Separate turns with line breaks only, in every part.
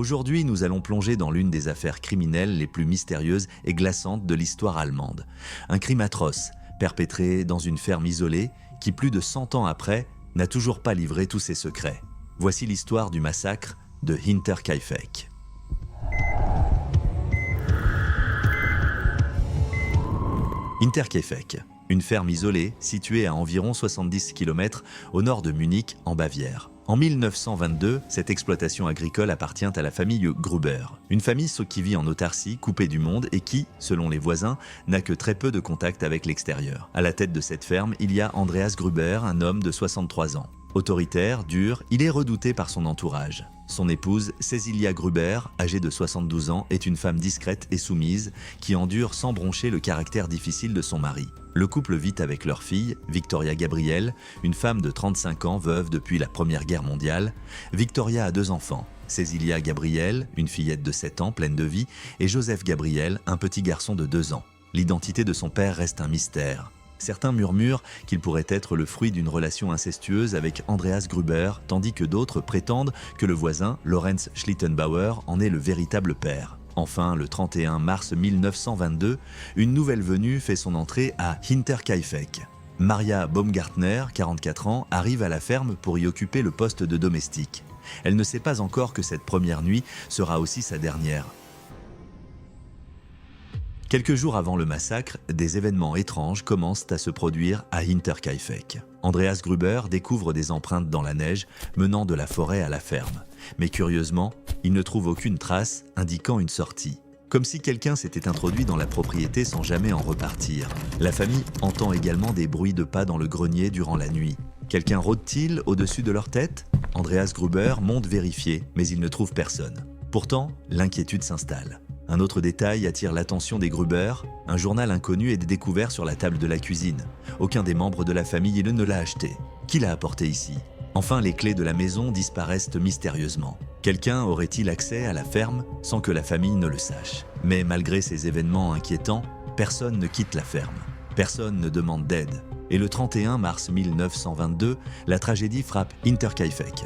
Aujourd'hui, nous allons plonger dans l'une des affaires criminelles les plus mystérieuses et glaçantes de l'histoire allemande. Un crime atroce, perpétré dans une ferme isolée, qui plus de 100 ans après, n'a toujours pas livré tous ses secrets. Voici l'histoire du massacre de Hinterkaifeck. Hinterkaifeck, une ferme isolée située à environ 70 km au nord de Munich, en Bavière. En 1922, cette exploitation agricole appartient à la famille Gruber, une famille qui vit en autarcie, coupée du monde et qui, selon les voisins, n'a que très peu de contact avec l'extérieur. À la tête de cette ferme, il y a Andreas Gruber, un homme de 63 ans. Autoritaire, dur, il est redouté par son entourage. Son épouse, Cecilia Gruber, âgée de 72 ans, est une femme discrète et soumise qui endure sans broncher le caractère difficile de son mari. Le couple vit avec leur fille, Victoria Gabriel, une femme de 35 ans, veuve depuis la Première Guerre mondiale. Victoria a 2 enfants, Cecilia Gabriel, une fillette de 7 ans pleine de vie, et Joseph Gabriel, un petit garçon de 2 ans. L'identité de son père reste un mystère. Certains murmurent qu'il pourrait être le fruit d'une relation incestueuse avec Andreas Gruber, tandis que d'autres prétendent que le voisin, Lorenz Schlittenbauer, en est le véritable père. Enfin, le 31 mars 1922, une nouvelle venue fait son entrée à Hinterkaifeck. Maria Baumgartner, 44 ans, arrive à la ferme pour y occuper le poste de domestique. Elle ne sait pas encore que cette première nuit sera aussi sa dernière. Quelques jours avant le massacre, des événements étranges commencent à se produire à Hinterkaifeck. Andreas Gruber découvre des empreintes dans la neige menant de la forêt à la ferme. Mais curieusement, il ne trouve aucune trace indiquant une sortie. Comme si quelqu'un s'était introduit dans la propriété sans jamais en repartir. La famille entend également des bruits de pas dans le grenier durant la nuit. Quelqu'un rôde-t-il au-dessus de leur tête? Andreas Gruber monte vérifier, mais il ne trouve personne. Pourtant, l'inquiétude s'installe. Un autre détail attire l'attention des Gruber, un journal inconnu est découvert sur la table de la cuisine. Aucun des membres de la famille ne l'a acheté. Qui l'a apporté ici? Enfin, les clés de la maison disparaissent mystérieusement. Quelqu'un aurait-il accès à la ferme sans que la famille ne le sache? Mais malgré ces événements inquiétants, personne ne quitte la ferme. Personne ne demande d'aide. Et le 31 mars 1922, la tragédie frappe Hinterkaifeck.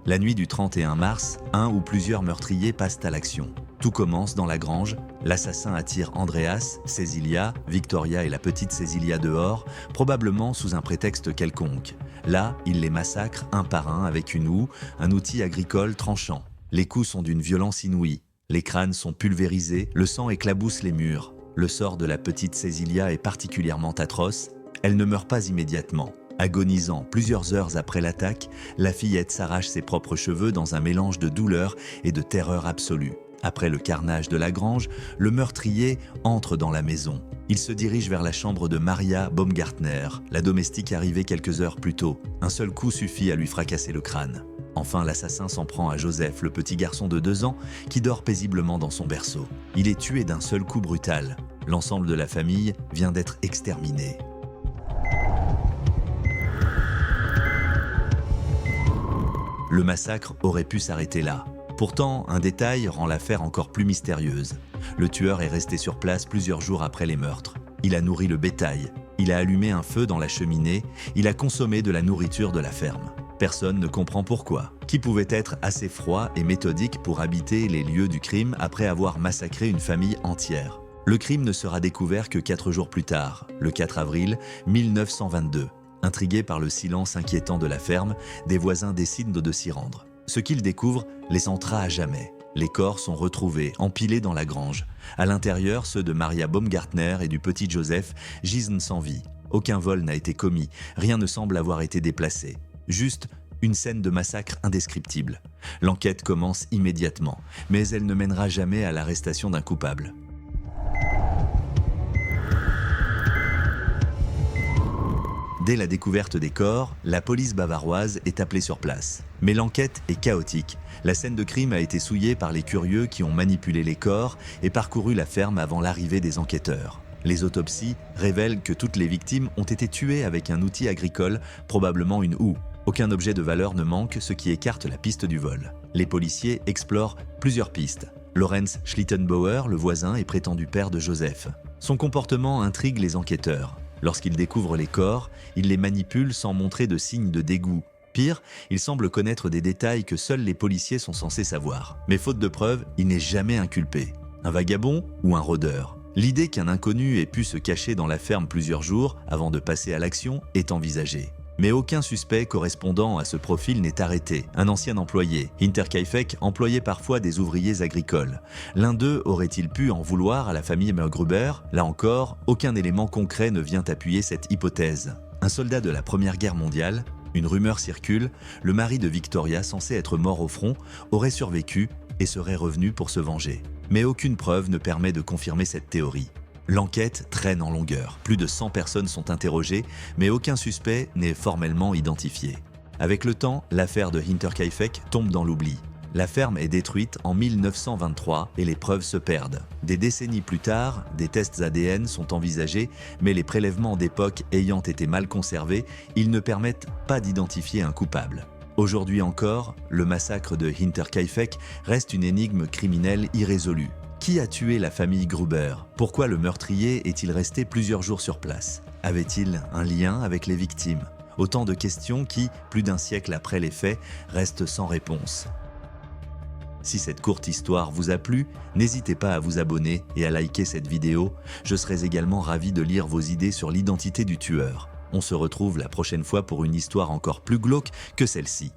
La nuit du 31 mars, un ou plusieurs meurtriers passent à l'action. Tout commence dans la grange, l'assassin attire Andreas, Cecilia, Victoria et la petite Cecilia dehors, probablement sous un prétexte quelconque. Là, il les massacre un par un avec une houe, un outil agricole tranchant. Les coups sont d'une violence inouïe, les crânes sont pulvérisés, le sang éclabousse les murs. Le sort de la petite Cecilia est particulièrement atroce, elle ne meurt pas immédiatement. Agonisant plusieurs heures après l'attaque, la fillette s'arrache ses propres cheveux dans un mélange de douleur et de terreur absolue. Après le carnage de la grange, le meurtrier entre dans la maison. Il se dirige vers la chambre de Maria Baumgartner, la domestique arrivée quelques heures plus tôt. Un seul coup suffit à lui fracasser le crâne. Enfin, l'assassin s'en prend à Joseph, le petit garçon de 2 ans, qui dort paisiblement dans son berceau. Il est tué d'un seul coup brutal. L'ensemble de la famille vient d'être exterminé. Le massacre aurait pu s'arrêter là. Pourtant, un détail rend l'affaire encore plus mystérieuse. Le tueur est resté sur place plusieurs jours après les meurtres. Il a nourri le bétail, il a allumé un feu dans la cheminée, il a consommé de la nourriture de la ferme. Personne ne comprend pourquoi. Qui pouvait être assez froid et méthodique pour habiter les lieux du crime après avoir massacré une famille entière? Le crime ne sera découvert que 4 jours plus tard, le 4 avril 1922. Intrigués par le silence inquiétant de la ferme, des voisins décident de s'y rendre. Ce qu'ils découvrent les entra à jamais. Les corps sont retrouvés, empilés dans la grange. À l'intérieur, ceux de Maria Baumgartner et du petit Joseph gisent sans vie. Aucun vol n'a été commis, rien ne semble avoir été déplacé. Juste une scène de massacre indescriptible. L'enquête commence immédiatement, mais elle ne mènera jamais à l'arrestation d'un coupable. Dès la découverte des corps, la police bavaroise est appelée sur place. Mais l'enquête est chaotique. La scène de crime a été souillée par les curieux qui ont manipulé les corps et parcouru la ferme avant l'arrivée des enquêteurs. Les autopsies révèlent que toutes les victimes ont été tuées avec un outil agricole, probablement une houe. Aucun objet de valeur ne manque, ce qui écarte la piste du vol. Les policiers explorent plusieurs pistes. Lorenz Schlittenbauer, le voisin et prétendu père de Joseph. Son comportement intrigue les enquêteurs. Lorsqu'il découvre les corps, il les manipule sans montrer de signes de dégoût. Pire, il semble connaître des détails que seuls les policiers sont censés savoir. Mais faute de preuves, il n'est jamais inculpé. Un vagabond ou un rôdeur? L'idée qu'un inconnu ait pu se cacher dans la ferme plusieurs jours avant de passer à l'action est envisagée. Mais aucun suspect correspondant à ce profil n'est arrêté. Un ancien employé, Hinterkaifeck, employait parfois des ouvriers agricoles. L'un d'eux aurait-il pu en vouloir à la famille Gruber? Là encore, aucun élément concret ne vient appuyer cette hypothèse. Un soldat de la Première Guerre mondiale, une rumeur circule, le mari de Victoria, censé être mort au front, aurait survécu et serait revenu pour se venger. Mais aucune preuve ne permet de confirmer cette théorie. L'enquête traîne en longueur. Plus de 100 personnes sont interrogées, mais aucun suspect n'est formellement identifié. Avec le temps, l'affaire de Hinterkaifeck tombe dans l'oubli. La ferme est détruite en 1923 et les preuves se perdent. Des décennies plus tard, des tests ADN sont envisagés, mais les prélèvements d'époque ayant été mal conservés, ils ne permettent pas d'identifier un coupable. Aujourd'hui encore, le massacre de Hinterkaifeck reste une énigme criminelle irrésolue. Qui a tué la famille Gruber? Pourquoi le meurtrier est-il resté plusieurs jours sur place? Avait-il un lien avec les victimes? Autant de questions qui, plus d'un siècle après les faits, restent sans réponse. Si cette courte histoire vous a plu, n'hésitez pas à vous abonner et à liker cette vidéo. Je serai également ravi de lire vos idées sur l'identité du tueur. On se retrouve la prochaine fois pour une histoire encore plus glauque que celle-ci.